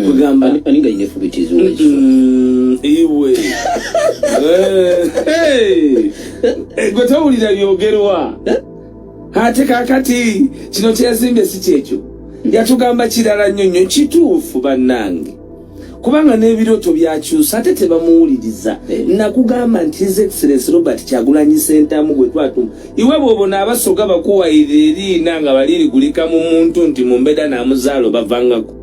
kugamba aninga inefubitizo iwe gwetawulira byogerwa ate kakati kino kyezimbye si kyekyo yatugamba kirala nnyonnyo kituufu bannange kubanga n'ebirooto byakyusa ate tebamuwuliriza nakugamba nti His Excellency Robert Kyagulanyi Ssentamu gwe twatuma iwe bw'obona abasoga bakuwayira eriina nga balirigulika mu muntu nti Mumbeda n'amuzaalo bavangako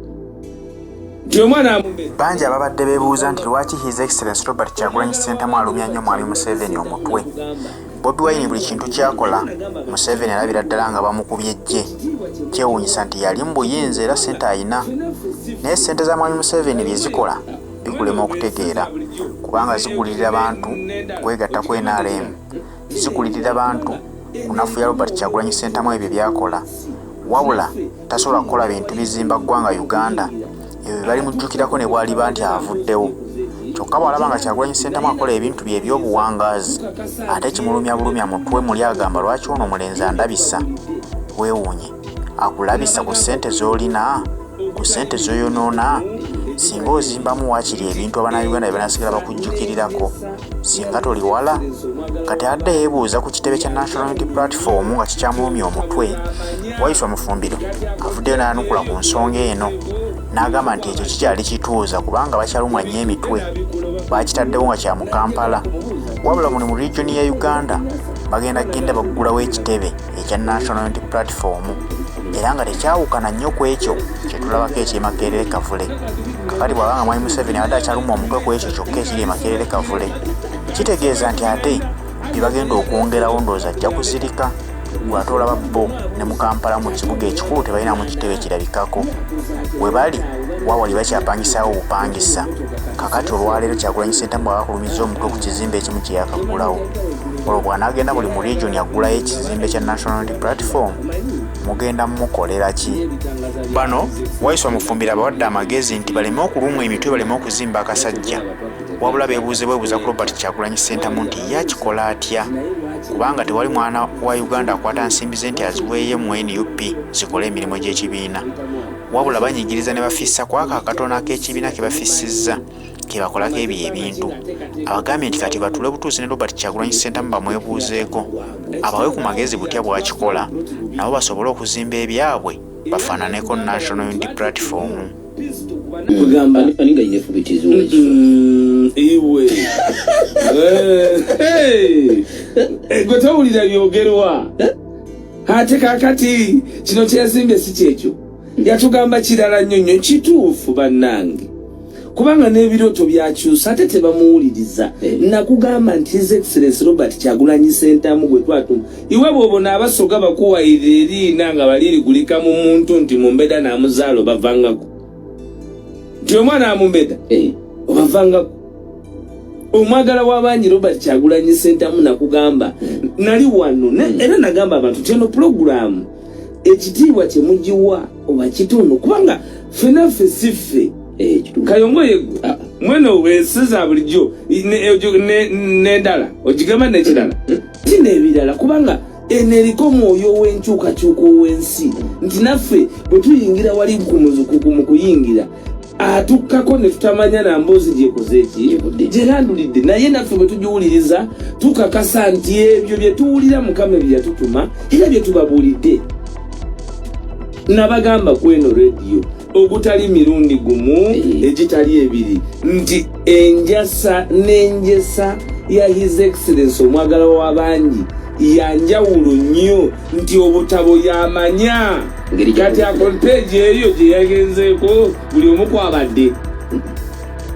nti omwana Mumbeda bangi ababadde beebuuza nti lwaki His Excellency Robert Kyagulanyi Ssentamu alumya nnyo Mwami Museveni omutwe. Bobi Wine buli kintu kyakola Museveni alabira ddala nga bamukubye ejje. Kyewuunyisa nti yali mu buyinza era ssente ayina, naye ssente za Mwami Museveni bye zikola bikulema okutegeera kubanga zigulirira bantu kwegatta ku NRM, zigulirira bantu kunafuya Robert Kyagulanyi Ssentamu ebyo byakola, wabula tasobola kukola bintu bizimba ggwanga Uganda ebyo bali mujjukirako ne bwaliba nti avuddewo. Kyokka bw'alaba nga Kyagulanyi Ssentamu akola ebintu bye eby'obuwangaazi ate kimulumya bulumya mutwe muli agamba lwaki ono omulenzi andabisa. Weewuunye akulabisa ku ssente z'olina, ku ssente z'oyonoona. Singa ozimbamu waakiri ebintu Abannayuganda bye banasigala bakujjukirirako, singa toli wala. Kati adde yeebuuza ku kitebe kya National Unity Platform nga kikyamulumya omutwe. Wayiso Mufumbiro avuddeyo n'ayanukula ku nsonga eno n'agamba nti ekyo kikyali kituuza kubanga bakyalumwa nnyo emitwe, baakitaddewo nga kya mu Kampala. Wabula muli mu regioni ya Uganda bagenda baggulawo ekitebe ekya National Unity Platform era nga tekyawukana nnyo ku ekyo kye tulabako eky'e Makerere Kavule. Kakati bw'abanga Mwami Museveni adde akyalumwa omutwe ku ekyo kyokka ekiri e Makerere Kavule, kitegeeza nti ate bye bagenda okwongerawo ndowooza ajja kuzirika. Bw'ate olaba bo ne mu Kampala mu kibuga ekikulu tebalinamu kitebe kirabikako. We bali wawali bakyapangisaawo obupangisa. Kakati olwaleero Kyagulanyi Ssentamu bw'abakulumiza omutwe ku kizimbe ekimu kye yakagulawo. Olwo bw'anaagenda buli mu region yaggulayo ekizimbe kya National Unity Platform, mugenda mumukolera ki? Bano Wayiso Mufumbira bawadde amagezi nti baleme okulumwa emitwe, baleme okuzimba akasajja, wabula beebuuze ku Robert Kyagulanyi Ssentamu nti ye akikola atya, kubanga tewali mwana wa Uganda akwata nsimbi ze nti aziweeye mu NUP zikola emirimu gy'ekibiina, wabula banyigiriza ne bafissa ku ako akatono ak'ekibiina ke bafissizza ke bakolako ebyo ebintu. Abagambye nti kati batule butuuzi ne Robert Kyagulanyi Ssentamu bamwebuuzeeko, abawe ku magezi butya bw'akikola, nabo basobole okuzimba ebyabwe bafaananeko National Unity Platform. kugamba aninga inefubitizo iwe gwetawulira byogerwa ate kakati kino kyezimbye si kyekyo yatugamba kirala nnyonnyo kituufu bannange kubanga n'ebirooto byakyusa ate tebamuwuliriza. Nakugamba nti His Excellency Robert Kyagulanyi Ssentamu gwe twatuma iwe bw'obona abasoga bakuwayira eriina nga balirigulika mu muntu nti Mumbeda n'amuzaalo bavangako nti omwana Mumbeda obavangako. Omwagala w'abangi Robert Kyagulanyi Ssentamu nakugamba nali wano era nagamba abantu teno program ekitiibwa kye mugiwa oba kitono kubanga ffenaffe siffe Kayongo yegwe mweno weesiza bulijjo n'endala ogigamba n'ekirala ti n'ebirala kubanga eneriko mwoyo w'enkyukakyuka ow'ensi nti naffe bwe tuyingira wali mu kuyingira atukkako ne tutamanya na mboozi gyekoze eki gyerandulidde naye naffe bwe tugiwuliriza tukakasa nti ebyo bye tuwulira Mukama bye yatutuma era bye tubabuulidde. Nabagamba ku eno rediyo ogutali mirundi gumu egitali ebiri nti enjasa n'enjesa ya His Excellency omwagala w'abangi yanjawulo nnyo nti obutabo yamanya kati akonteegi eyo gye yagenzeeko buli omu kwabadde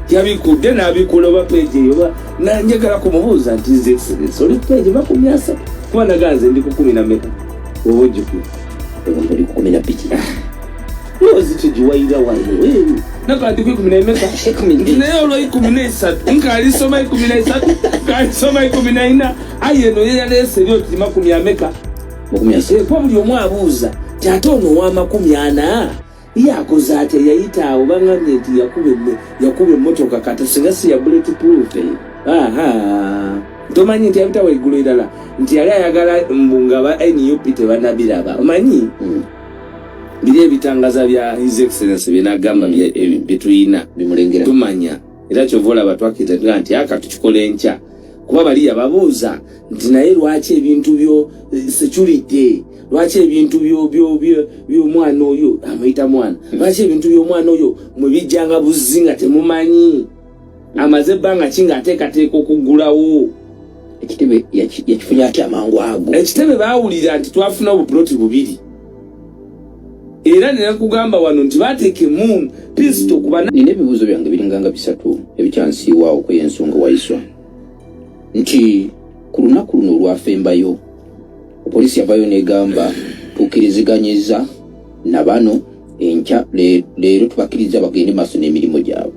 yabikudde n'abikola oba peegi eyo nanjagala kumubuuza nti His Excellency oli peegi 30 kuba naganze ndi ku 10 oba ogikulu oli ku 12 Lozi tujiwaira wano nakandi ku 10 naye olwo 13 nkalisoma 13 nkalisoma 14 ayeno yeyalese lyo tima 10 kwa buli omu abuuza ate ono wa 40 yakoze ate yayitaawo bangambye nti yakube emmotoka kata singa si ya bulletproof. Tomanyi nti yabitawo eggulu erala nti yali ayagala mbunga ba NUP tebanabiraba omanyi biri ebitangaza bya His Excellency byenagamba bituyina bimulengera tumanya era kyovola batwakita nti aka tukikole ncha kuba bali yababuuza nti naye lwaki ebintu byo security lwaki ebintu byo mwana oyo amuyita mwana lwaki ebintu byo mwana oyo mwebijjanga buzinga temumanyi amaze ebbanga kinga ateekateeka okugulawo ekitebe yakifunya ati amangu ago ekitebe baawulira nti twafuna obuploti bubiri era nenakugamba wano nti bateekemu pisto kuba nina ebibuuzo byange biringanga 3 ebikyansiiwaawo kweyensonga waiswa nti ku lunaku luno olwafembayo poliisi yavayo negamba tukkiriziganyiza na bano enkya leero tubakkiriza bagende maaso n'emirimu gyabwe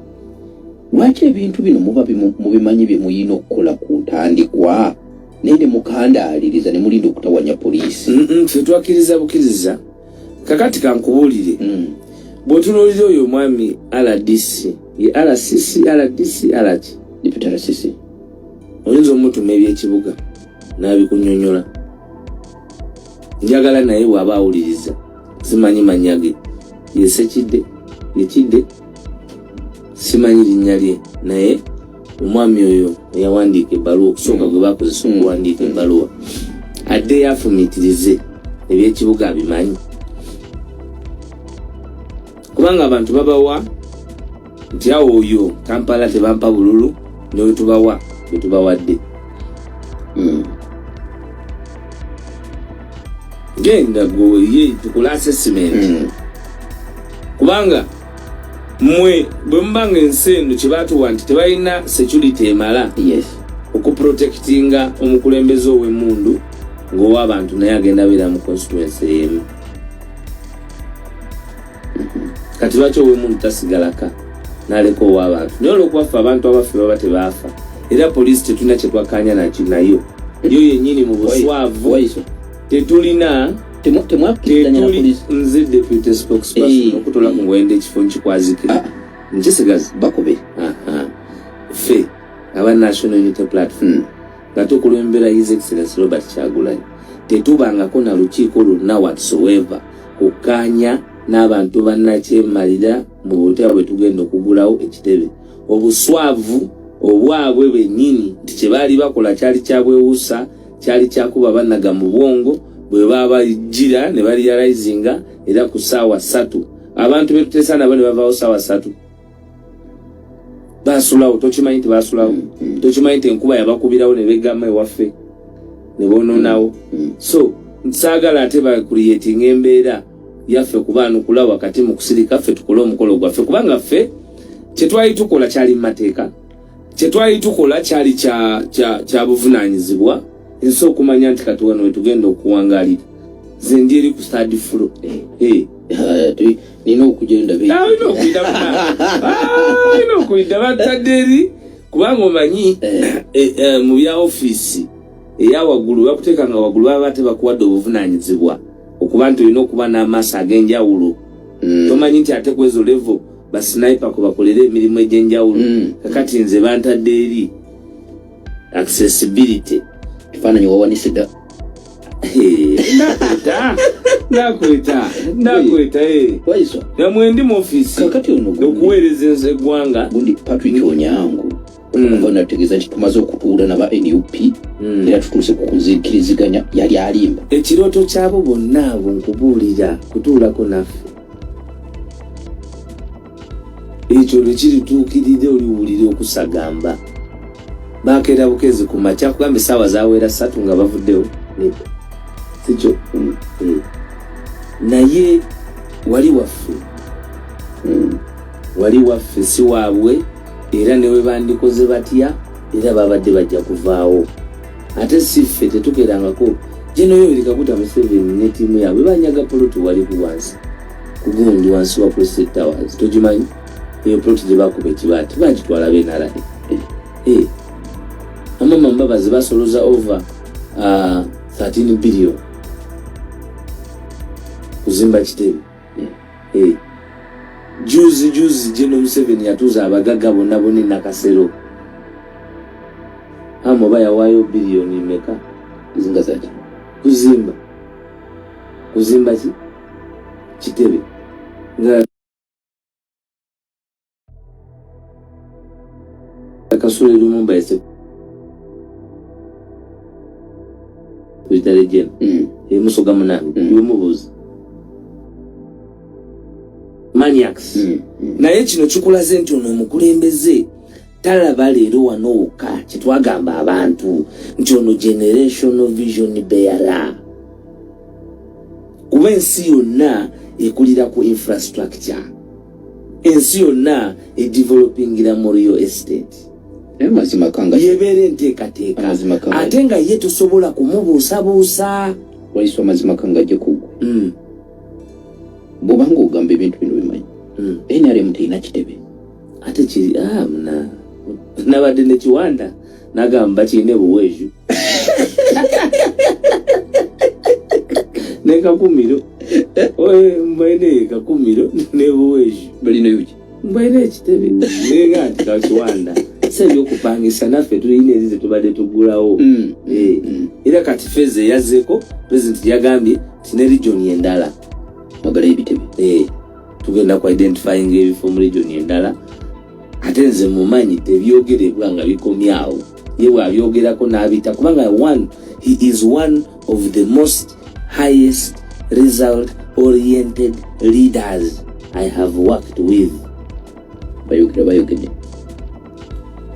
lwaki ebintu bino muba mubimanyi bye muyina okukola ku ntandikwa nende mukandaaliriza ne mulinda okutawanya poliisi ffe twakkiriza bukkiriza kakati kankubuulire bw'otunuulira oyo omwami RDC ye RCC RDC alaki Deputy RCC oyinza omutuma ebyekibuga n'abikunyonyola njagala naye bw'aba awuliriza simanyi manya ge yesekidde yekidde simanyi linnya lye naye omwami oyo eyawandiika ebbaluwa okusooka gwe bakozesa okuwandiika ebbaluwa adde yafumiitirize ebyekibuga abimanyi kubanga abantu babawa nti awo oyo Kampala tebampa bululu newe tubawa betubawadde genda goye tukula assessment kubanga mwe bwe mbanga ensendo kibatuwa nti tebalina security emala yes okuprotectinga omukulembeze ow'emmundu ng'owa abantu naye agenda beera mu constituency emu kati lwaki ow'emmundu tasigalaka n'aleka ow'abantu naye olw'okubafa abantu abafe baba tebaafa era poliisi tetulina kye twakanya nayo yo yennyini mu buswavu tetulina temwakkiririzanya na poliisi nze deputy spokesperson okutola ku ngwende ekifo nkikwazikira nkisigazi bakobe ffe aba National Unity Platform nga tukulembera His Excellency Robert Kyagulanyi tetubangako na lukiiko lwonna whatsoever kukkaanya n'abantu bannakyemalira mu butya bwe tugenda okugulawo ekitebe obuswavu obwabwe bennyini nti kye baali bakola kyali kyabwewuusa kyali kyakuba bannaga mu bwongo bwe baba gira ne realizinga era ku ssaawa 3 abantu betuteesa nabo ne bavaawo ssaawa 3 basulawo tokimanyi nti basulawo tokimanyi nti enkuba yabakubirawo ne begama ewaffe ne bononawo so nsaagala ate bakuliyetinga embeera yaffe kubaanukula wakati mu kusirika ffe tukole omukolo gwaffe kubanga ffe kyetwali tukola kyali mu mateeka kyetwali tukola kyali kya buvunaanyizibwa ensi okumanya nti kati wano wetugenda okuwangalira ze ndi eri ku stadi fulo nina okugenda okuyita batadde eri kubanga omanyi mu bya ofiisi eyawaggulu bakuteekanga waggulu baba tebakuwadde obuvunaanyizibwa okuba nti olina okuba n'amaaso ag'enjawulo tomanyi nti ate kwezo levo basiniper ko bakolera emirimu egy'enjawulo kakati nze bantadde eri accessibility kifaananyi wawanisida nakweta waiswa namwendi mu ofiisi kakati ono okuweereza ensi eggwanga gundi Patrick Onyango nategeeza nti tumaze okutuula naba NUP era tutuuse ku kuzikiriziganya yali alimba ekirooto kyabo bonna abo nkubuulira kutuulako naffe ekyo lwekirituukirire oliwulire okusagamba bakeera bukezi ku makya kugamba essaawa zaawera 3 nga bavuddewo sikyo naye wali waffe si waabwe era newe bandikoze batya era babadde bajja kuvaawo ate siffe tetukerangako General Kaguta Museveni ne ttiimu yaabwe banyaga poloti wali ku wansi ku gundi wansi wa President Towers togimanyi eyo poloti gye bakuba ekibaati bagitwala benala amama mbabazi basoloza over 13 billion kuzimba kitebe juzi General Museveni yatuza abagaga bonna bonna nakasero amo bayawayo billion meka zinga zaki kuzimba ki kitebe nga kasule lumumba yase kujitale jena musoga munange yomubuuza maniacs naye kino kikulaze nti ono omukulembeze talaba leero wano wokka kyetwagamba abantu nti ono generational vision bearer kuba ensi yonna ekulira ku infrastructure, ensi yonna edevelopingira mu real estate, mazima kanga yebeera enteekateeka ate nga ye tosobola kumubuusabuusa. Waiswa mazima kanga ajja kugwa bwobanga ogamba ebintu bino bimanyi NRM terina kitebe ate kiri muna nabadde ne Kiwanda nagamba kiine buweeju ne Kakumiro mbaine Kakumiro ne buweeju balina yuki mbaine ekitebe nenga nti ka Kiwanda sebyokupangisa naffe tulina erize tubadde tugulawo era kati Feze yazeko president yagambye tine region endala magala ebitebe tugenda ku identifying ebifo mu region endala ate nze mumanyi tebyogerebwa nga bikomyawo ye bwabyogerako n'abita kubanga he is one of the most highest result oriented leaders I have worked with. bayogedde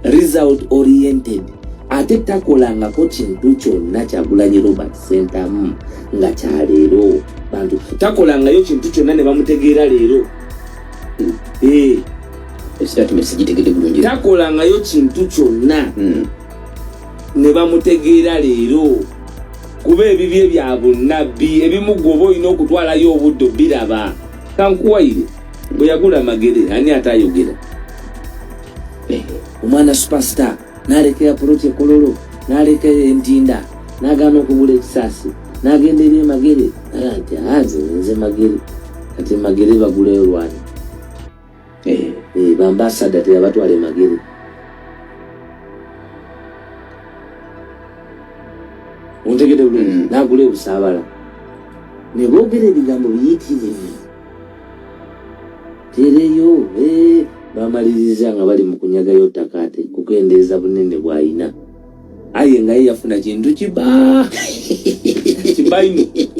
result oriented ate takolangako kintu kyonna Kyagulanyi Robert Sentamu nga kyaleero bantu takolangayo kintu kyonna ne bamutegeera leero takolangayo kintu kyonna ne bamutegeera leero kuba ebibye bya bunnabbi ebimugoba olina okutwalayo obudde biraba. Kankuwaire bwe yagula Magere ani atayogera omwana superstar n'alekera Poloti Kololo n'alekera Entinda n'agaana okugula ekisaasi n'agenda eri Magere nti nze Magere kati Magere baguleyo lwani bambasada teyabatwale Magere. Ontegede bulungi n'agula Busaabala ne boogera ebigambo biyitirivu tereyo bamaliriza nga bali mu kunyagayo ttaka ate kukendeeza bunene bw'ayina aye nga ye yafuna kintu kibaino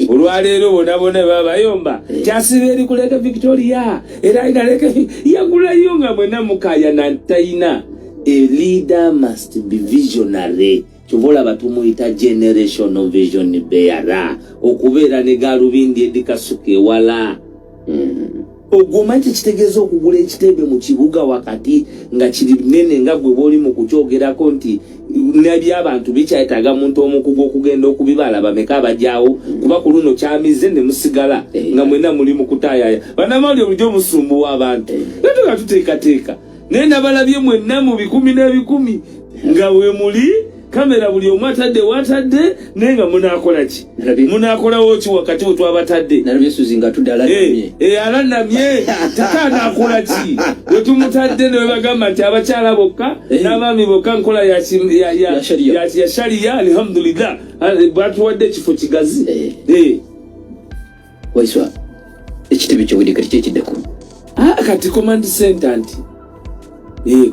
olwaleero bonabona babayomba kyasiba eri kuleka Victoria era inaleke yagulayo nga mwena mukaya nantayina. A leader must be visionary. Chobola batumuyita generational vision bearer okubeera ne Galubindi edikasuke wala ogumanyi kitegeeza okugula ekitebe mu kibuga wakati nga kiri nene nga gwe boli mu kukyogerako nti n'ebyabantu bikyayetaaga muntu omukugu okugenda okubibala bameka abajaawo kuba ku luno kyamize ne musigala nga mwena muli mu kutaayaya bannamawulire bulijjo musumbuwa abantu nga tuteekateeka naye nabalabye mwenna mu bikumi n'ebikumi nga we muli kamera buli omu atadde watadde naye nga munaakola ki munaakolawo ki wakati we twabatadde nalabye Suzi nga atudde alanamye takanaakola ki we tumutadde ne we bagamba nti abakyala bokka n'abaami bokka nkola ya shariya alhamdulillah batuwadde ekifo kigazi. Waiswa ekitebe kyowedde kati kyekiddeko kati command center nti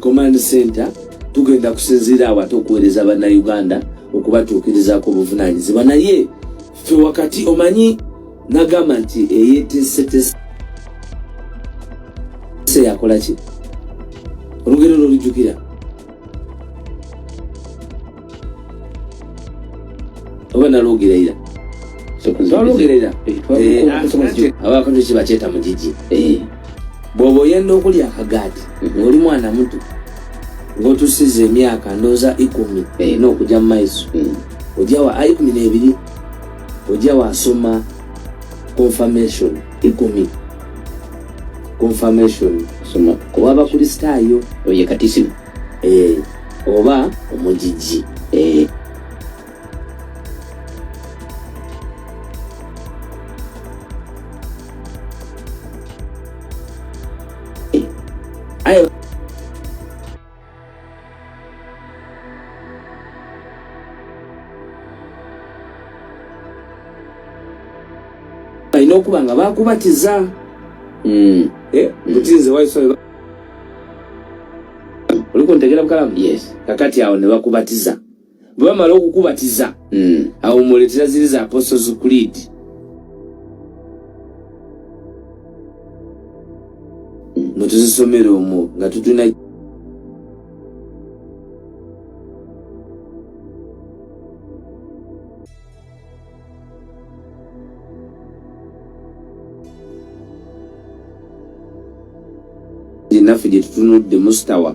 command center tugenda kusinziira awate okuweereza bannayuganda okubatuukirizaako obuvunaanyizibwa naye ffe wakati omanyi nagamba nti eyeeteesetese yakola ki olugero lwolujjukira oba nalwogerera twalwogerera abakantu kibakyeta mugigi bw'oba oyenda okulya akagaati ng'oli mwana muto ng'otusiza emyaka ndooza 10 n'okujja mu maiso ojja wa 12 ojja wasoma confirmation 10 confirmation soma oba abakristaayo oye katisimu oba omugigi okuba nga bakubatiza mutinze waiso oliko ntegera bukalamu yes kakati awo ne bakubatiza bwe bamala okukubatiza awo muletera ziri za Apostles Creed mutuzisomera omwo nga tutuna naffe gye tutunudde mustawa